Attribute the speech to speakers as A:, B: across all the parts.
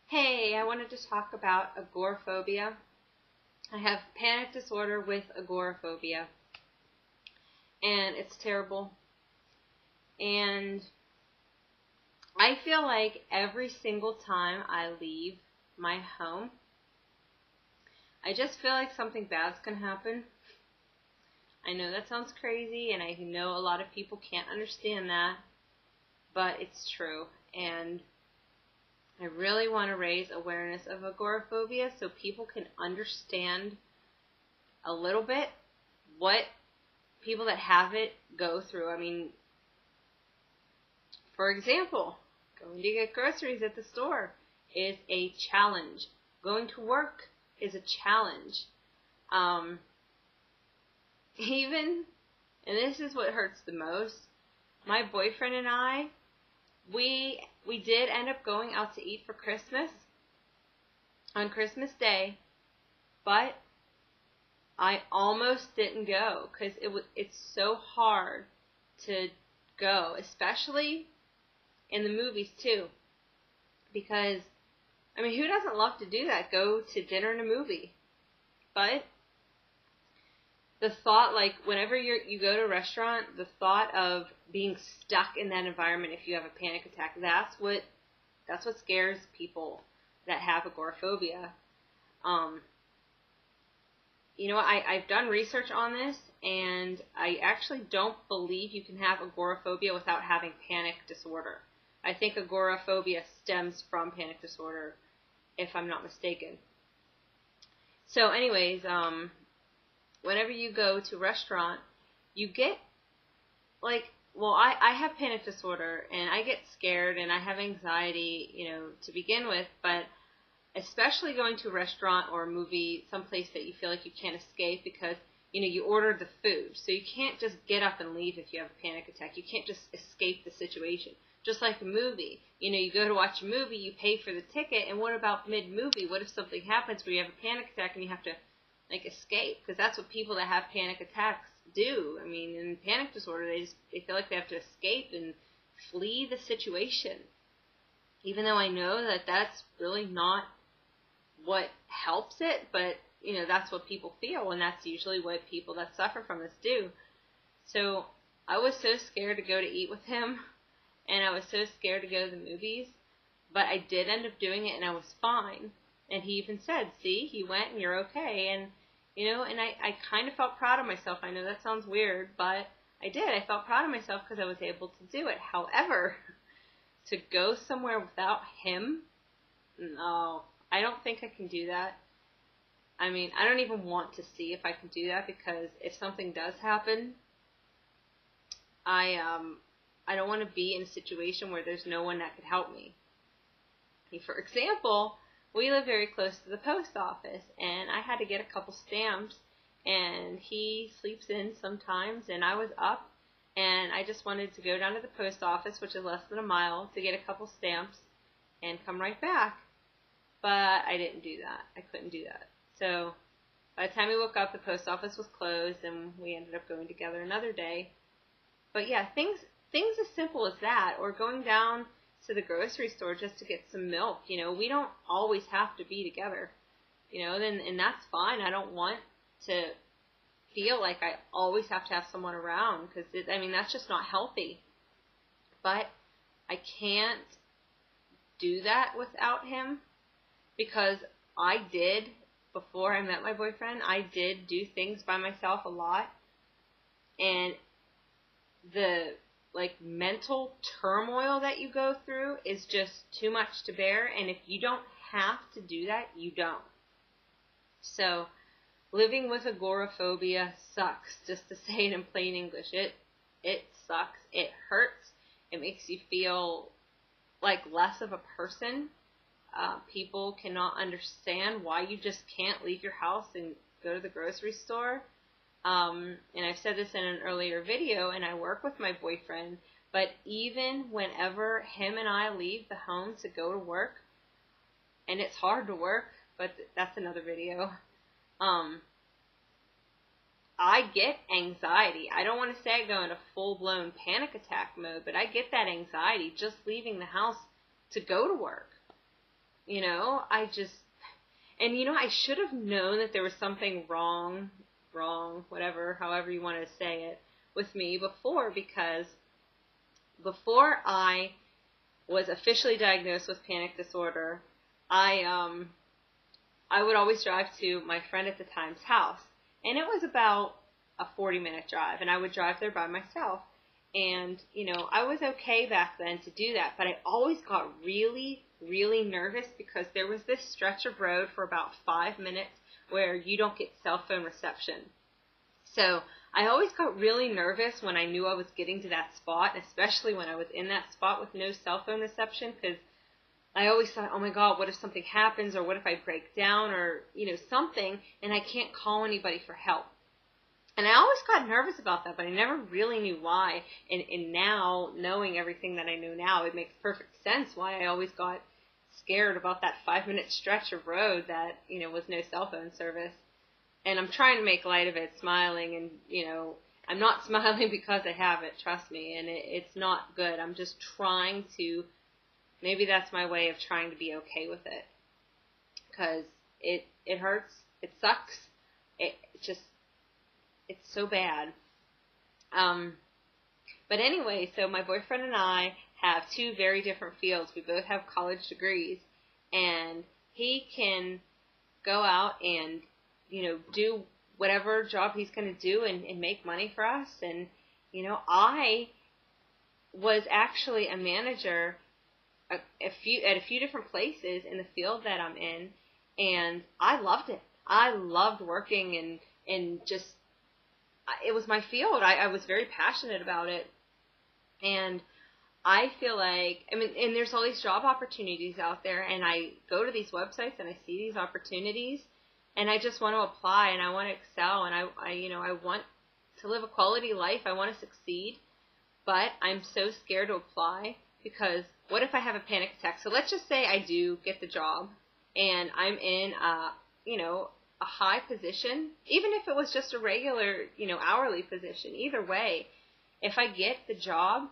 A: Hey, I wanted to talk about agoraphobia. I have panic disorder with agoraphobia, and it's terrible. And I feel like every single time I leave my home, I just feel like something bad's going to happen. I know that sounds crazy, and I know a lot of people can't understand that, but it's true. And I really want to raise awareness of agoraphobia so people can understand a little bit what people that have it go through. I mean, for example, going to get groceries at the store is a challenge. Going to work is a challenge. And this is what hurts the most, my boyfriend and I, we did end up going out to eat for Christmas on Christmas Day, but I almost didn't go because it's so hard to go, especially in the movies too. Because, I mean, who doesn't love to do that? Go to dinner and a movie. But the thought, like, whenever you go to a restaurant, the thought of being stuck in that environment if you have a panic attack, that's what scares people that have agoraphobia. I've done research on this, and I actually don't believe you can have agoraphobia without having panic disorder. I think agoraphobia stems from panic disorder, if I'm not mistaken. So anyways, whenever you go to a restaurant, you get, I have panic disorder, and I get scared, and I have anxiety, to begin with, but especially going to a restaurant or a movie, someplace that you feel like you can't escape because, you ordered the food. So you can't just get up and leave if you have a panic attack. You can't just escape the situation. Just like a movie. You go to watch a movie, you pay for the ticket, and what about mid-movie? What if something happens where you have a panic attack and you have to escape? Because that's what people that have panic attacks do. I mean, in panic disorder, they feel like they have to escape and flee the situation. Even though I know that that's really not what helps it, but, that's what people feel, and that's usually what people that suffer from this do. So I was so scared to go to eat with him, and I was so scared to go to the movies, but I did end up doing it, and I was fine. And he even said, see, he went, and you're okay. And, and I kind of felt proud of myself. I know that sounds weird, but I did. I felt proud of myself because I was able to do it. However, to go somewhere without him, no, I don't think I can do that. I mean, I don't even want to see if I can do that, because if something does happen, I don't want to be in a situation where there's no one that could help me. For example, we live very close to the post office, and I had to get a couple stamps, and he sleeps in sometimes, and I was up, and I just wanted to go down to the post office, which is less than a mile, to get a couple stamps and come right back. But I didn't do that. I couldn't do that. So by the time we woke up, the post office was closed, and we ended up going together another day. But yeah, things as simple as that, or going down to the grocery store just to get some milk. We don't always have to be together, and that's fine. I don't want to feel like I always have to have someone around, because that's just not healthy. But I can't do that without him, because I did, before I met my boyfriend, I did do things by myself a lot, and the mental turmoil that you go through is just too much to bear, and if you don't have to do that, you don't. So, living with agoraphobia sucks, just to say it in plain English. It sucks. It hurts. It makes you feel like less of a person. People cannot understand why you just can't leave your house and go to the grocery store. And I've said this in an earlier video, and I work with my boyfriend, but even whenever him and I leave the home to go to work, and it's hard to work, but that's another video, I get anxiety. I don't want to say I go into full-blown panic attack mode, but I get that anxiety just leaving the house to go to work. I should have known that there was something wrong, whatever, however you wanted to say it, with me before, because before I was officially diagnosed with panic disorder, I would always drive to my friend at the time's house, and it was about a 40-minute drive, and I would drive there by myself. And, I was okay back then to do that, but I always got really, really nervous because there was this stretch of road for about 5 minutes where you don't get cell phone reception. So I always got really nervous when I knew I was getting to that spot, especially when I was in that spot with no cell phone reception, because I always thought, oh my God, what if something happens, or what if I break down, or, something, and I can't call anybody for help. And I always got nervous about that, but I never really knew why. And now, knowing everything that I know now, it makes perfect sense why I always got scared about that 5-minute stretch of road that, was no cell phone service. And I'm trying to make light of it, smiling, and, I'm not smiling because I have it, trust me, and it's not good. I'm just trying to, maybe that's my way of trying to be okay with it. Because it hurts, it sucks, it's so bad. But anyway, so my boyfriend and I have two very different fields. We both have college degrees, and he can go out and, do whatever job he's going to do and make money for us. And, I was actually a manager at a few different places in the field that I'm in, and I loved it. I loved working and just, it was my field. I was very passionate about it. And I feel like, and there's all these job opportunities out there, and I go to these websites and I see these opportunities, and I just want to apply, and I want to excel, and I want to live a quality life. I want to succeed, but I'm so scared to apply because what if I have a panic attack? So let's just say I do get the job, and I'm in a high position, even if it was just a regular, hourly position. Either way, if I get the job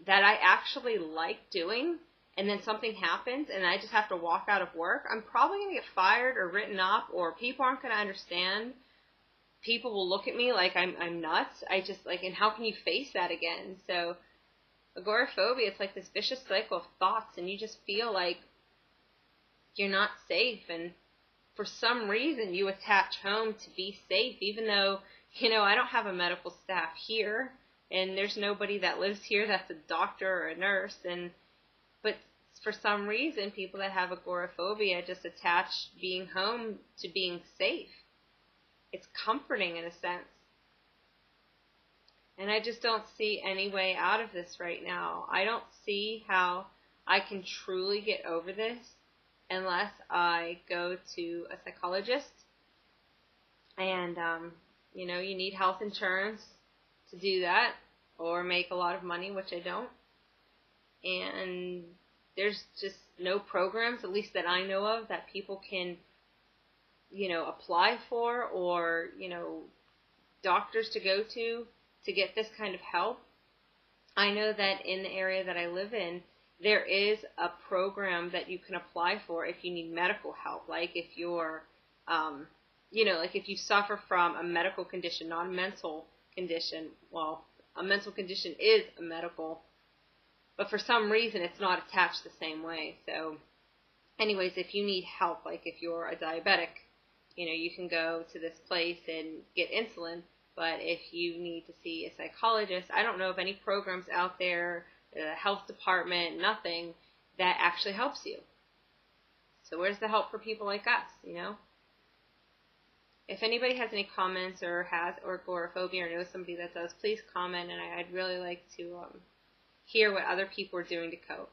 A: that I actually like doing, and then something happens and I just have to walk out of work, I'm probably going to get fired or written up, or people aren't going to understand. People will look at me like I'm nuts. And how can you face that again? So agoraphobia, it's like this vicious cycle of thoughts, and you just feel like you're not safe, and for some reason you attach home to be safe, even though, I don't have a medical staff here, and there's nobody that lives here that's a doctor or a nurse, but for some reason people that have agoraphobia just attach being home to being safe. It's comforting in a sense. And I just don't see any way out of this right now. I don't see how I can truly get over this unless I go to a psychologist. And, you need health insurance to do that, or make a lot of money, which I don't. And there's just no programs, at least that I know of, that people can, apply for, or, doctors to go to get this kind of help. I know that in the area that I live in, there is a program that you can apply for if you need medical help, like if you're, like if you suffer from a medical condition, not a mental condition. Well, a mental condition is a medical, but for some reason it's not attached the same way. So anyways, if you need help, like if you're a diabetic, you can go to this place and get insulin. But if you need to see a psychologist, I don't know of any programs out there, the health department, nothing that actually helps you. So where's the help for people like us, If anybody has any comments or has agoraphobia or knows somebody that does, please comment, and I'd really like to hear what other people are doing to cope.